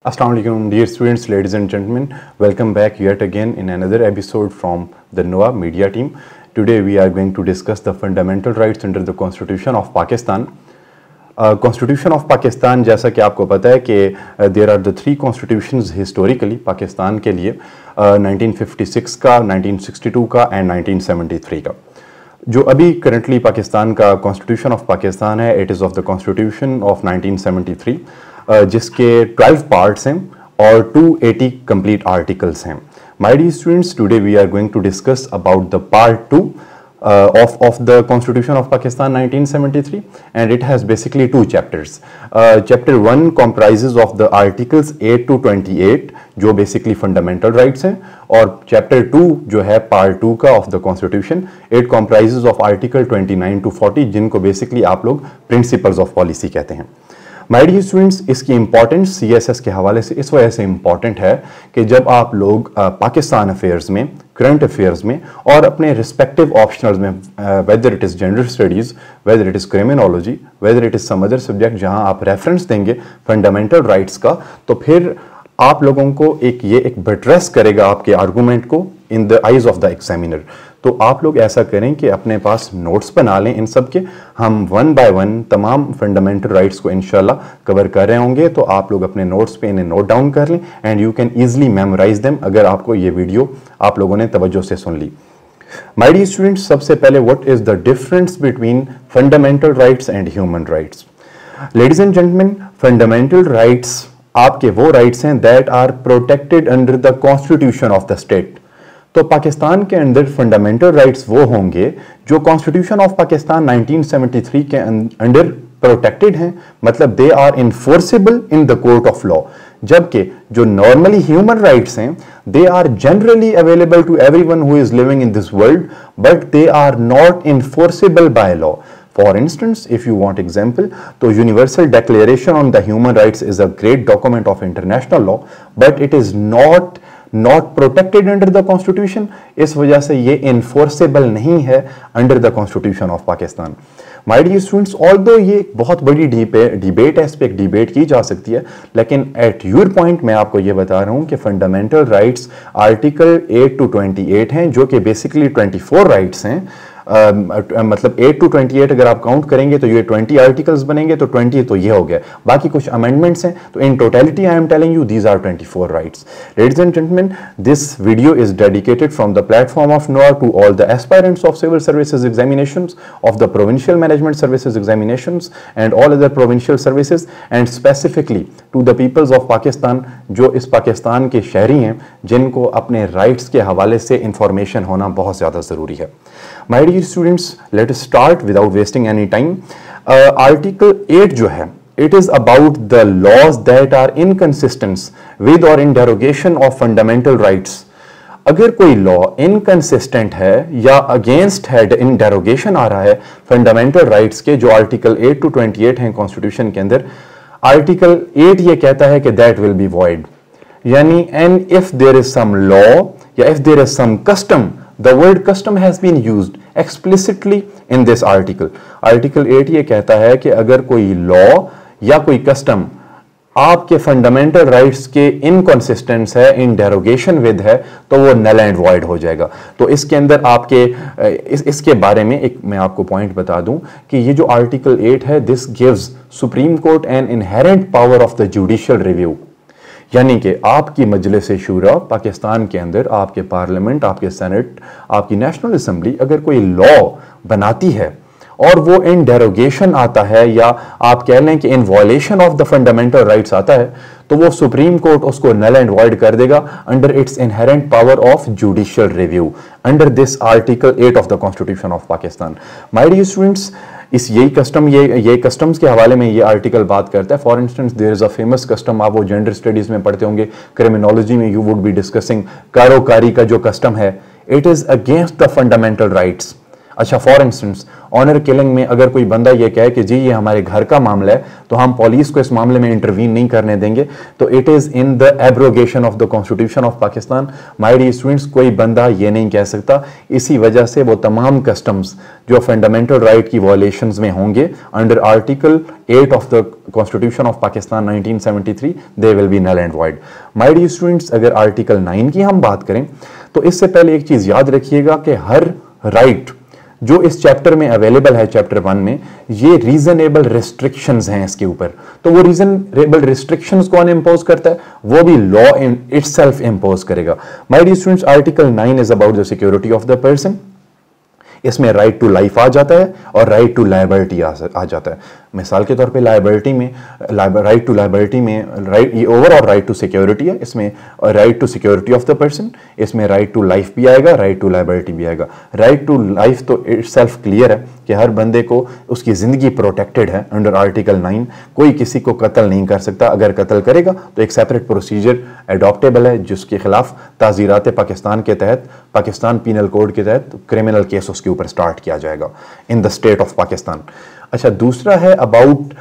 Assalamualaikum, dear students, ladies and gentlemen. Welcome back yet again in another episode from the NOA media team. Today we are going to discuss the fundamental rights under the Constitution of Pakistan. Constitution of Pakistan, जैसा कि आपको पता है कि there are the three constitutions historically Pakistan के लिए 1956 का, 1962 का and 1973 का. जो अभी करंटली पाकिस्तान का कॉन्स्टिट्यूशन ऑफ पाकिस्तान है, it is of the constitution of 1973, जिसके 12 पार्ट्स हैं और 280 कंप्लीट आर्टिकल्स हैं. My dear students, today we are going to discuss about the part 2 of the Constitution of Pakistan 1973, and it has basically two chapters. Chapter 1 comprises of the articles 8 to 28 जो basically fundamental rights हैं, और chapter 2 जो है part 2 का of the Constitution, it comprises of article 29 to 40 जिनको basically आप लोग principles of policy कहते हैं. माय डियर स्टूडेंट्स, इसकी इंपॉर्टेंस सीएसएस के हवाले से इस वजह से इंपॉर्टेंट है कि जब आप लोग पाकिस्तान अफेयर्स में, करंट अफेयर्स में और अपने रिस्पेक्टिव ऑप्शनल्स में, whether it is gender studies, whether it is criminology, whether it is some other subject जहां आप रेफरेंस देंगे फंडामेंटल राइट्स का, तो फिर आप लोगों को एक बट्रेस करेगा आपके आर्गूमेंट को इन the eyes of the examiner. तो आप लोग ऐसा करें कि अपने पास नोट्स बना लें इन सब के. हम वन बाय वन तमाम फंडामेंटल राइट्स को इंशाल्लाह कवर कर रहे होंगे, तो आप लोग अपने नोट्स पे इन्हें नोट डाउन कर लें and you can easily memorise them अगर आपको ये वीडियो आप लोगों ने तवज्जो से सुन ली. माय डियर स्टूडेंट्स, सबसे पहले what is the difference between fundamental rights and human rights. Ladies and gentleman, fundamental rights आपके वो राइट्स हैं that are protected under the constitution of the state. तो पाकिस्तान के अंदर फंडामेंटल राइट्स वो होंगे जो कॉन्स्टिट्यूशन ऑफ पाकिस्तान 1973 के अंडर प्रोटेक्टेड हैं, मतलब they are enforceable in the court of law. जबकि जो नॉर्मली ह्यूमन राइट्स हैं, they are generally available to everyone who is living in this world, but they are not enforceable by law. For instance, if you want example, तो Universal Declaration on the Human Rights is a great document of international law, but it is not protected under the Constitution. इस वजह से ये enforceable नहीं है under the Constitution of Pakistan. My dear students, although ये बहुत बड़ी debate है, इस पर एक डिबेट की जा सकती है, लेकिन at your point मैं आपको ये बता रहा हूँ कि फंडामेंटल राइट्स आर्टिकल 8 to 28 हैं, जो कि बेसिकली 24 राइट्स हैं. मतलब 8 to 28 अगर आप काउंट करेंगे तो ये 20 आर्टिकल्स बनेंगे, तो 20 तो ये हो गया, बाकी कुछ अमेंडमेंट्स हैं. तो in totality I am telling you these are 24 rights. Ladies and gentleman, this video is dedicated from the platform of NOA to all the aspirants of civil services examinations, of the provincial management services examinations and all other provincial services, and specifically to the peoples of Pakistan जो इस पाकिस्तान के शहरी हैं, जिनको अपने rights के हवाले से इंफॉर्मेशन होना बहुत ज़्यादा ज़रूरी है. My dear students, let us start without wasting any time. Article 8 जो है, it is about the laws that are inconsistent with or in derogation of fundamental rights. अगर कोई लॉ इनकंसिस्टेंट है या अगेंस्ट है, इन डेरोगेशन आ रहा है फंडामेंटल राइट्स के, जो आर्टिकल 8 to 28 हैं कॉन्स्टिट्यूशन के अंदर, आर्टिकल 8 ये कहता है कि दैट विल बी वॉइड. यानी and if there is some law या if there is some custom, the word custom has been used explicitly in this article. Article 8 ये कहता है कि अगर कोई लॉ या कोई कस्टम आपके फंडामेंटल राइट्स के इनकंसिस्टेंस है, इन डेरोगेशन विद है, तो वो नल एंड वॉइड हो जाएगा. तो इसके अंदर आपके इसके बारे में एक मैं आपको पॉइंट बता दूं कि ये जो आर्टिकल 8 है, this gives supreme court an inherent power of the judicial review. यानी कि आपकी मजलिस शूरा पाकिस्तान के अंदर, आपके पार्लियामेंट, आपके सेनेट, आपकी नेशनल असेंबली अगर कोई लॉ बनाती है और वो इन डेरोगेशन आता है या आप कह लें कि in violation of the fundamental rights आता है, तो वो सुप्रीम कोर्ट उसको नल एंड वॉइड कर देगा under its inherent power of judicial review under this article 8 of the constitution of Pakistan. My dear students, इस यही कस्टम्स के हवाले में ये आर्टिकल बात करता है. For instance, there is a famous custom, आप वो जेंडर स्टडीज में पढ़ते होंगे, क्रिमिनोलॉजी में you would be discussing karokari का जो कस्टम है, it is against the fundamental rights. अच्छा, फॉर इंस्टेंस ऑनर किलिंग में अगर कोई बंदा ये कहे कि जी ये हमारे घर का मामला है तो हम पुलिस को इस मामले में इंटरवीन नहीं करने देंगे, तो it is in the abrogation of the constitution of Pakistan. My dear students, कोई बंदा ये नहीं कह सकता। इसी वजह से वो तमाम कस्टम्स जो फंडामेंटल राइट की वायलेशंस में होंगे under article 8 of the constitution of Pakistan 1973, they will be null and void. My dear students, अगर आर्टिकल 9 की हम बात करें तो इससे पहले एक चीज याद रखिएगा कि हर राइट जो इस चैप्टर में अवेलेबल है, चैप्टर 1 में, ये रीजनेबल रिस्ट्रिक्शंस हैं इसके ऊपर। तो वो रीजनेबल रिस्ट्रिक्शंस कौन इंपोज करता है? वो भी लॉ इटसेल्फ इंपोज करेगा। My dear students, article 9 is about the security of the person. इसमें राइट टू लाइफ आ जाता है और राइट टू लायबिलिटी आ जाता है। मिसाल के तौर पे लायबिलिटी में, राइट टू लायबिलिटी में ये ओवरऑल राइट टू सिक्योरिटी है, इसमें right to security of the person, इसमें राइट टू लाइफ भी आएगा, राइट टू लायबिलिटी भी आएगा। राइट टू लाइफ तो इटसेल्फ क्लियर है कि हर बंदे को उसकी जिंदगी प्रोटेक्टेड है अंडर आर्टिकल 9। कोई किसी को कत्ल नहीं कर सकता, अगर कत्ल करेगा तो एक सेपरेट प्रोसीजर एडॉप्टेबल है जिसके खिलाफ ताज़ीरात पाकिस्तान के तहत, पाकिस्तान पीनल कोड के तहत क्रिमिनल केस उसके ऊपर स्टार्ट किया जाएगा in the state of Pakistan. अच्छा, दूसरा है about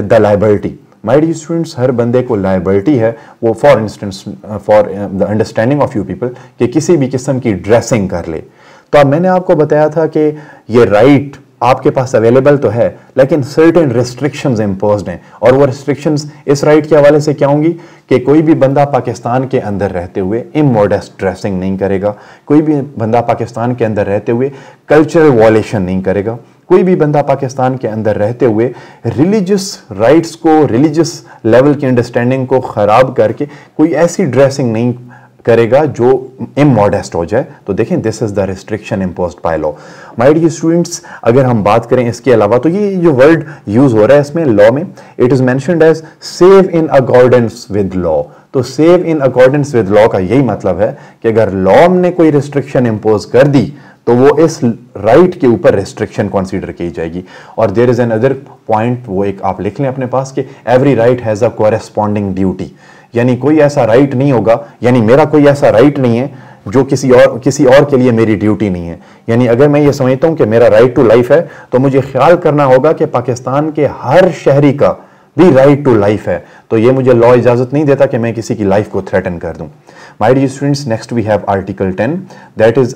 the liability. My dear students, हर बंदे को लायबिलिटी है वो, for instance for the understanding of you people, कि किसी भी किस्म की ड्रेसिंग कर ले। तो अब मैंने आपको बताया था कि ये राइट आपके पास अवेलेबल तो है, लेकिन सर्टेन रिस्ट्रिक्शंस इंपोज्ड हैं, और वो रिस्ट्रिक्शंस इस राइट के हवाले से क्या होंगी कि कोई भी बंदा पाकिस्तान के अंदर रहते हुए इमोडेस्ट ड्रेसिंग नहीं करेगा, कोई भी बंदा पाकिस्तान के अंदर रहते हुए कल्चरल वॉयलेशन नहीं करेगा, कोई भी बंदा पाकिस्तान के अंदर रहते हुए रिलीजियस राइट्स को, रिलीजियस लेवल की अंडरस्टैंडिंग को खराब करके कोई ऐसी ड्रेसिंग नहीं करेगा जो इमोडेस्ट हो जाए। तो देखें, this is the restriction imposed by law. My dear students, अगर हम बात करें इसके अलावा, तो ये जो वर्ड यूज हो रहा है इसमें लॉ में, it is mentioned as save in accordance with law. तो save in accordance with law का यही मतलब है कि अगर लॉ ने कोई रिस्ट्रिक्शन इंपोज कर दी तो वो इस राइट के ऊपर रिस्ट्रिक्शन कंसीडर की जाएगी। और देयर इज अनदर पॉइंट, वो एक आप लिख लें अपने पास, कि every right has a corresponding duty. यानी कोई ऐसा राइट नहीं होगा, यानी मेरा कोई ऐसा राइट नहीं है जो किसी और के लिए मेरी ड्यूटी नहीं है। यानी अगर मैं ये समझता हूं कि मेरा राइट टू लाइफ है, तो मुझे ख्याल करना होगा कि पाकिस्तान के हर शहरी का भी राइट टू लाइफ है। तो ये मुझे लॉ इजाजत नहीं देता कि मैं किसी की लाइफ को थ्रेटन कर दूं। My dear students, next we have Article 10. That is,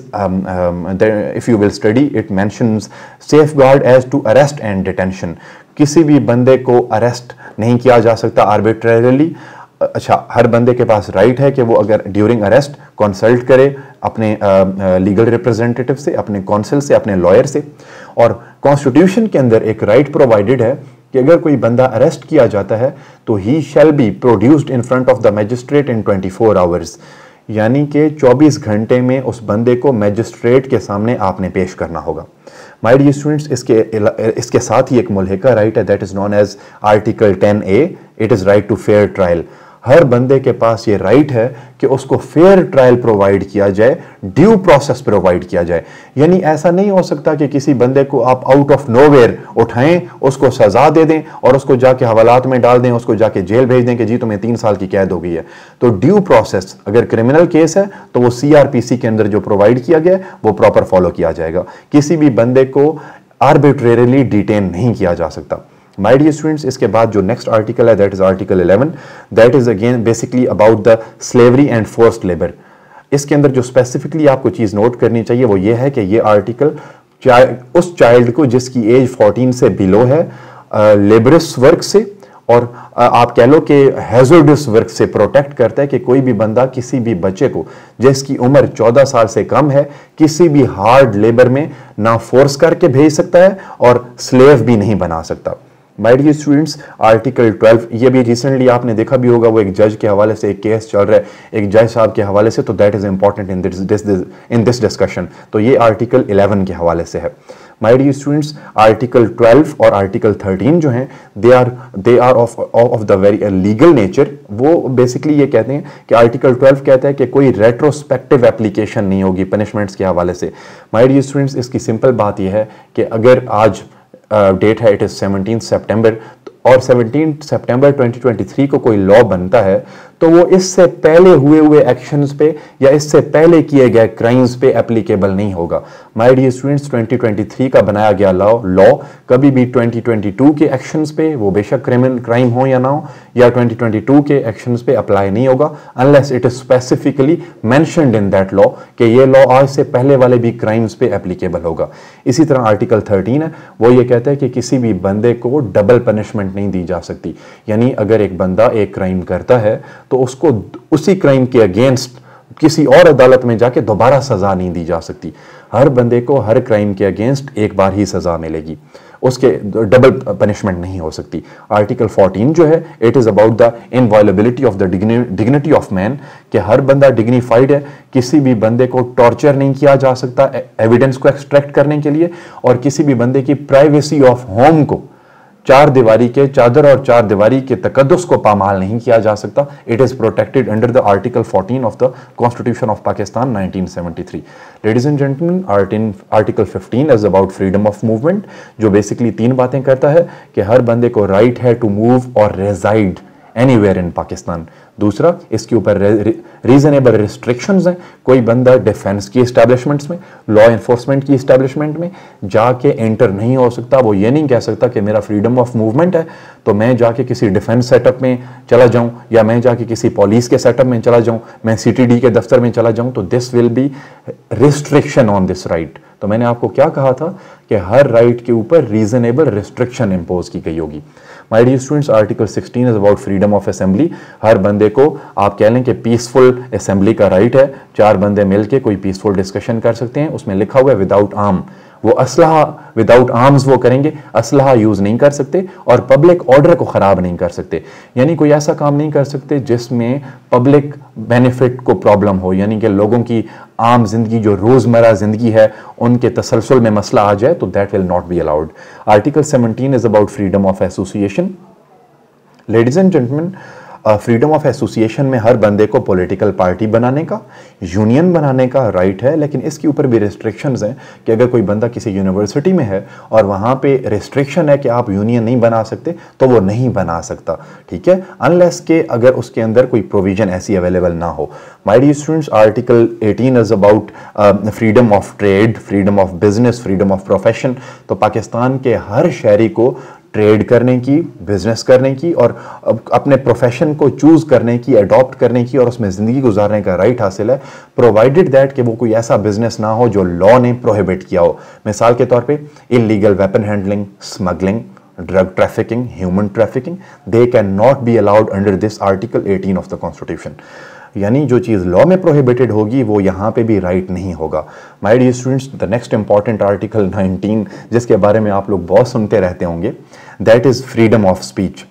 if you will study, it mentions safeguard as to arrest and detention. किसी भी बंदे को अरेस्ट नहीं किया जा सकता आर्बिट्रेरली। अच्छा, हर बंदे के पास राइट है कि वो अगर ड्यूरिंग अरेस्ट कंसल्ट करे अपने लीगल रिप्रेजेंटेटिव से, अपने काउंसिल से, अपने लॉयर से। और कॉन्स्टिट्यूशन के अंदर एक राइट प्रोवाइडेड है कि अगर कोई बंदा अरेस्ट किया जाता है तो ही shall be produced in front of the magistrate in 24 hours. यानी कि 24 घंटे में उस बंदे को मैजिस्ट्रेट के सामने आपने पेश करना होगा। माय डियर स्टूडेंट्स, इसके साथ ही एक मुल्हिका राइट है, that is known as article 10A। It is right to fair trial. हर बंदे के पास ये राइट है कि उसको फेयर ट्रायल प्रोवाइड किया जाए, ड्यू प्रोसेस प्रोवाइड किया जाए। यानी ऐसा नहीं हो सकता कि किसी बंदे को आप आउट ऑफ नोवेयर उठाएं, उसको सजा दे दें और उसको जाके हवालात में डाल दें, उसको जाके जेल भेज दें कि जी तुम्हें 3 साल की कैद हो गई है। तो ड्यू प्रोसेस, अगर क्रिमिनल केस है तो वो CRPC के अंदर जो प्रोवाइड किया गया वो प्रॉपर फॉलो किया जाएगा। किसी भी बंदे को आर्बिट्रेरली डिटेन नहीं किया जा सकता। माय डियर स्टूडेंट्स, इसके बाद जो नेक्स्ट आर्टिकल है that is article 11। That is again basically about the slavery and forced labour. इसके अंदर जो स्पेसिफिकली आपको चीज नोट करनी चाहिए वो ये है कि ये आर्टिकल उस चाइल्ड को जिसकी एज 14 से बिलो है, लेबरस वर्क से और आप कह लो कि हैजर्डस वर्क से प्रोटेक्ट करता है कि कोई भी बंदा किसी भी बच्चे को जिसकी उम्र 14 साल से कम है किसी भी हार्ड लेबर में ना फोर्स करके भेज सकता है और स्लेव भी नहीं बना सकता। माय डियर स्टूडेंट्स, आर्टिकल 12, ये भी रिसेंटली आपने देखा भी होगा, वो एक जज के हवाले से एक केस चल रहा है, एक जज साहब के हवाले से, तो that is important in this discussion. तो ये आर्टिकल 11 के हवाले से है। माय डियर स्टूडेंट्स, आर्टिकल 12 और आर्टिकल 13 जो हैं they are of the very legal nature. वो बेसिकली ये कहते हैं कि आर्टिकल 12 कहता है कि कोई रेट्रोस्पेक्टिव एप्लीकेशन नहीं होगी पनिशमेंट्स के हवाले से। माय डियर स्टूडेंट्स, इसकी सिंपल बात यह है कि अगर आज डेट है, इट इज 17 सितंबर, और 17 सितंबर 2023 को कोई लॉ बनता है तो वो इससे पहले हुए एक्शंस पे या इससे पहले किए गए क्राइम्स पे एप्लीकेबल नहीं होगा। माय डियर स्टूडेंट्स, 2023 का बनाया गया लॉ कभी भी 2022 के एक्शंस पे, वो बेशक क्रिमिनल क्राइम हो या ना हो, या 2022 के एक्शंस पे अप्लाई नहीं होगा unless it is specifically mentioned in that law कि ये लॉ आज से पहले वाले भी क्राइम्स पे एप्लीकेबल होगा। इसी तरह आर्टिकल 13 है, वो ये कहता है कि किसी भी बंदे को डबल पनिशमेंट नहीं दी जा सकती। यानी अगर एक बंदा एक क्राइम करता है तो उसको उसी क्राइम के अगेंस्ट किसी और अदालत में जाके दोबारा सजा नहीं दी जा सकती। हर बंदे को हर क्राइम के अगेंस्ट एक बार ही सजा मिलेगी, उसके डबल पनिशमेंट नहीं हो सकती। आर्टिकल 14 जो है, it is about the inviolability of the dignity of man, कि हर बंदा डिग्निफाइड है, किसी भी बंदे को टॉर्चर नहीं किया जा सकता एविडेंस को एक्सट्रैक्ट करने के लिए, और किसी भी बंदे की प्राइवेसी ऑफ होम को, चार दीवारी के चादर और चार दीवारी के तकद्दुस को पामाल नहीं किया जा सकता। It is protected under the article 14 of the constitution of Pakistan 1973। Ladies and gentleman, article 15 is about freedom of movement, जो बेसिकली तीन बातें करता है कि हर बंदे को राइट है टू मूव और रेजाइड एनीवेयर इन पाकिस्तान। दूसरा, इसके ऊपर रीजनेबल रिस्ट्रिक्शंस हैं। कोई बंदा डिफेंस की इस्टेब्लिशमेंट्स में, लॉ एनफोर्समेंट की इस्टेब्लिशमेंट में जाके एंटर नहीं हो सकता। वो ये नहीं कह सकता कि मेरा फ्रीडम ऑफ मूवमेंट है तो मैं जाके किसी डिफेंस सेटअप में चला जाऊं, या मैं जाके किसी पुलिस के सेटअप में चला जाऊं, मैं सीटीडी के दफ्तर में चला जाऊं, तो this will be restriction on this right. तो मैंने आपको क्या कहा था कि हर राइट के ऊपर रीजनेबल रिस्ट्रिक्शन इंपोज की गई होगी। My dear students, article 16 is about freedom of assembly. हर बंदे को, आप कह लें कि पीसफुल असेंबली का राइट है, चार बंदे मिलके कोई पीसफुल डिस्कशन कर सकते हैं। उसमें लिखा हुआ है विदाउट आर्म, वो असलहा विदाउट आर्म्स वो करेंगे, असलहा यूज नहीं कर सकते, और पब्लिक ऑर्डर को खराब नहीं कर सकते। यानी कोई ऐसा काम नहीं कर सकते जिसमें पब्लिक बेनिफिट को प्रॉब्लम हो, यानी कि लोगों की आम जिंदगी, जो रोजमर्रा जिंदगी है, उनके तसलसल में मसला आ जाए, तो that will not be allowed. Article 17 is about freedom of association. Ladies and gentleman, freedom of association में हर बंदे को पॉलिटिकल पार्टी बनाने का, यूनियन बनाने का राइट है, लेकिन इसके ऊपर भी रिस्ट्रिक्शंस हैं कि अगर कोई बंदा किसी यूनिवर्सिटी में है और वहाँ पे रिस्ट्रिक्शन है कि आप यूनियन नहीं बना सकते, तो वो नहीं बना सकता, ठीक है, अनलेस के अगर उसके अंदर कोई प्रोविजन ऐसी अवेलेबल ना हो। My dear students, article 18 is about freedom of trade, freedom of business, freedom of profession. तो पाकिस्तान के हर शहरी को ट्रेड करने की, बिजनेस करने की, और अपने प्रोफेशन को चूज करने की, अडॉप्ट करने की, और उसमें जिंदगी गुजारने का राइट हासिल है, प्रोवाइडेड दैट कि वो कोई ऐसा बिजनेस ना हो जो लॉ ने प्रोहिबिट किया हो। मिसाल के तौर पे illegal weapon handling, smuggling, drug trafficking, human trafficking, they can not be allowed under this article 18 of the constitution. यानी जो चीज़ लॉ में प्रोहिबिटेड होगी वो यहाँ पे भी राइट नहीं होगा। My dear students, the next important article 19, जिसके बारे में आप लोग बहुत सुनते रहते होंगे, that is freedom of speech.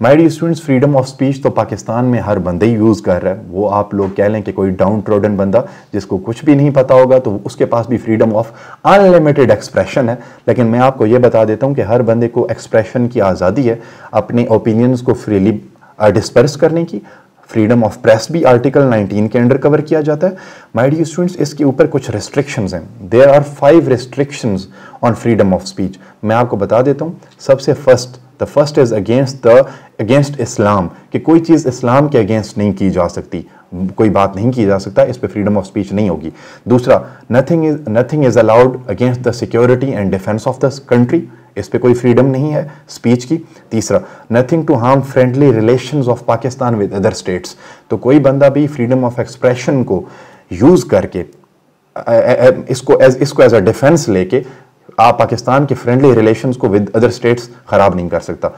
My dear students, freedom of speech तो पाकिस्तान में हर बंदा ही यूज़ कर रहा है। वो आप लोग कह लें कि कोई डाउन ट्रोडन बंदा जिसको कुछ भी नहीं पता होगा, तो उसके पास भी फ्रीडम ऑफ अनलिमिटेड एक्सप्रेशन है। लेकिन मैं आपको ये बता देता हूँ कि हर बंदे को एक्सप्रेशन की आज़ादी है, अपने ओपिनियंस को फ्रीली डिस्पर्स करने की। फ्रीडम ऑफ प्रेस भी आर्टिकल 19 के अंडर कवर किया जाता है। माय डियर स्टूडेंट्स, इसके ऊपर कुछ रिस्ट्रिक्शंस हैं। There are 5 restrictions on freedom of speech. मैं आपको बता देता हूँ। सबसे फर्स्ट इज अगेंस्ट इस्लाम, कि कोई चीज़ इस्लाम के अगेंस्ट नहीं की जा सकती, कोई बात नहीं की जा सकता, इस पे फ्रीडम ऑफ स्पीच नहीं होगी। दूसरा, nothing is allowed against the security and defence of the country, इस पे कोई फ्रीडम नहीं है स्पीच की। तीसरा, nothing to harm friendly relations of Pakistan with other states. तो कोई बंदा भी फ्रीडम ऑफ एक्सप्रेशन को यूज करके इसको एज अ डिफेंस लेके आप पाकिस्तान के फ्रेंडली रिलेशंस को विद अदर स्टेट्स खराब नहीं कर सकता।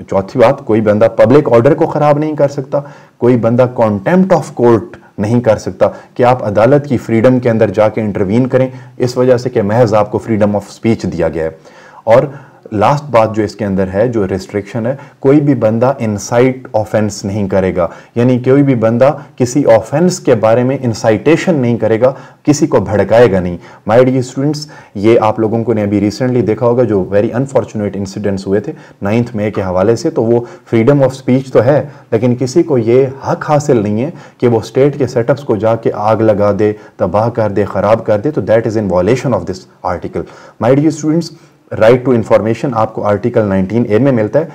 चौथी बात, कोई बंदा पब्लिक ऑर्डर को खराब नहीं कर सकता। कोई बंदा कॉन्टेम्प्ट ऑफ कोर्ट नहीं कर सकता कि आप अदालत की फ्रीडम के अंदर जाके इंटरवीन करें इस वजह से कि महज आपको फ्रीडम ऑफ स्पीच दिया गया है। और लास्ट बात जो इसके अंदर है, जो रिस्ट्रिक्शन है, कोई भी बंदा इंसाइट ऑफेंस नहीं करेगा, यानी कोई भी बंदा किसी ऑफेंस के बारे में इंसाइटेशन नहीं करेगा, किसी को भड़काएगा नहीं। माय डियर स्टूडेंट्स, ये आप लोगों को ने अभी रिसेंटली देखा होगा जो वेरी अनफॉर्चुनेट इंसिडेंट्स हुए थे 9 मई के हवाले से, तो वो फ्रीडम ऑफ स्पीच तो है, लेकिन किसी को ये हक हासिल नहीं है कि वो स्टेट के सेटअप्स को जाके आग लगा दे, तबाह कर दे, ख़राब कर दे, तो that is in violation of this article. My dear students, right to information आपको आर्टिकल 19A में मिलता है।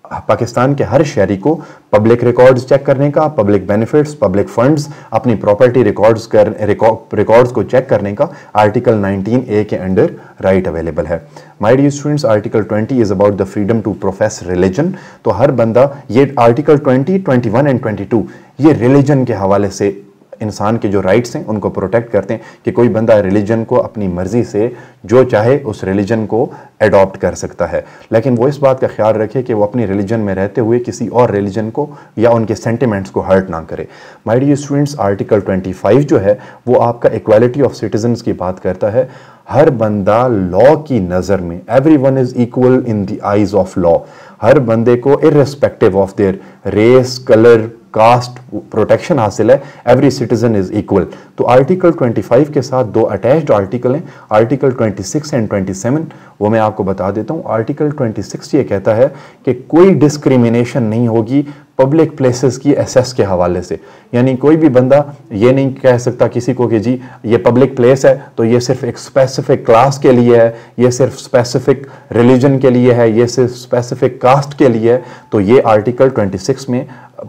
पाकिस्तान के हर शहरी को पब्लिक रिकॉर्ड्स चेक करने का, पब्लिक बेनिफिट्स, पब्लिक फंड्स, अपनी प्रॉपर्टी रिकॉर्ड्स को चेक करने का आर्टिकल 19A के अंडर राइट अवेलेबल है। My dear students, article 20 is about the freedom to profess religion. तो हर बंदा, ये आर्टिकल 20, 21 एंड 22 ये रिलीजन के हवाले से इंसान के जो राइट्स हैं उनको प्रोटेक्ट करते हैं कि कोई बंदा रिलीजन को अपनी मर्जी से जो चाहे उस रिलीजन को एडॉप्ट कर सकता है, लेकिन वो इस बात का ख्याल रखे कि वो अपनी रिलीजन में रहते हुए किसी और रिलीजन को या उनके सेंटिमेंट्स को हर्ट ना करे। माय डियर स्टूडेंट्स, आर्टिकल 25 जो है वो आपका इक्वालिटी ऑफ सिटीजन्स की बात करता है। हर बंदा लॉ की नज़र में, everyone is equal in the eyes of law. हर बंदे को irrespective of their race, colour, caste protection हासिल है। Every citizen is equal. तो आर्टिकल 25 के साथ दो अटैच्ड आर्टिकल हैं, आर्टिकल 26 एंड 27। वो मैं आपको बता देता हूँ। आर्टिकल 26 ये कहता है कि कोई डिस्क्रिमिनेशन नहीं होगी पब्लिक प्लेसेस की एसेस के हवाले से। यानी कोई भी बंदा ये नहीं कह सकता किसी को कि जी ये पब्लिक प्लेस है तो ये सिर्फ एक स्पेसिफिक क्लास के लिए है, ये सिर्फ स्पेसिफिक रिलीजन के लिए है, ये सिर्फ स्पेसिफिक कास्ट के लिए है। तो ये आर्टिकल 26 में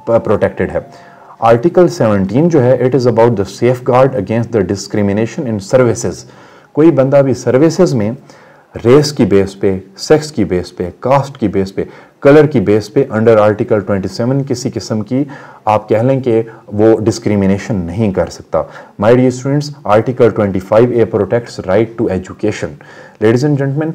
प्रोटेक्टेड है। आर्टिकल 17 जो है it is about the safe guard against the discrimination in services. कोई बंदा भी सर्विसेज में रेस की बेस पे, सेक्स की बेस पे, कास्ट की बेस पे, कलर की बेस पे अंडर आर्टिकल 27 किसी किस्म की आप कह लें कि वो डिस्क्रिमिनेशन नहीं कर सकता। My dear students, article 25A protects right to education. Ladies and gentleman,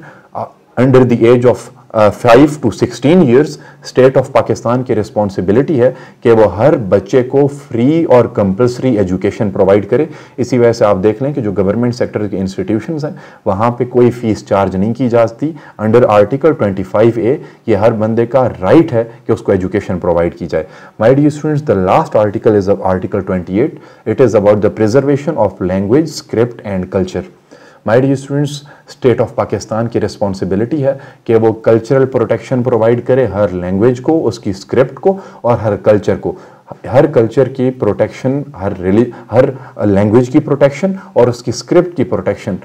under the age of 5 to 16 years state of Pakistan की रिस्पॉन्सिबिलिटी है कि वो हर बच्चे को फ्री और कंपलसरी एजुकेशन प्रोवाइड करे। इसी वजह से आप देख लें कि जो गवर्नमेंट सेक्टर के इंस्टीट्यूशंस हैं वहाँ पे कोई फीस चार्ज नहीं की जाती। अंडर आर्टिकल 25A ये हर बंदे का राइट है कि उसको एजुकेशन प्रोवाइड की जाए। My dear students, the last article is article 28। It is about the preservation of language, script and culture. My dear students, state of Pakistan की रिस्पॉन्सिबिलिटी है कि वो कल्चरल प्रोटेक्शन प्रोवाइड करे हर लैंग्वेज को, उसकी स्क्रिप्ट को और हर कल्चर को। हर कल्चर की प्रोटेक्शन, हर लैंग्वेज की प्रोटेक्शन और उसकी स्क्रिप्ट की प्रोटेक्शन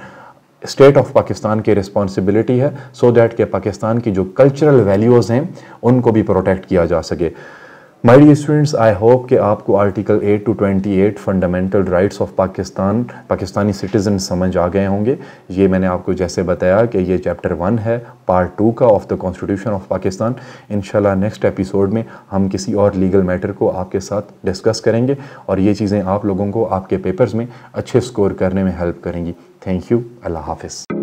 स्टेट ऑफ पाकिस्तान की रिस्पॉन्सिबिलिटी है, सो दैट के पाकिस्तान की जो कल्चरल वैल्यूज़ हैं उनको भी प्रोटेक्ट किया जा सके। My dear students, I hope कि आपको article 8 to 28 fundamental rights of Pakistani citizen समझ आ गए होंगे। ये मैंने आपको जैसे बताया कि ये चैप्टर 1 है पार्ट 2 का of the constitution of Pakistan. इंशाल्लाह नेक्स्ट एपिसोड में हम किसी और लीगल मैटर को आपके साथ डिस्कस करेंगे और ये चीज़ें आप लोगों को आपके पेपर्स में अच्छे स्कोर करने में हेल्प करेंगी। Thank you. अल्लाह हाफिज़।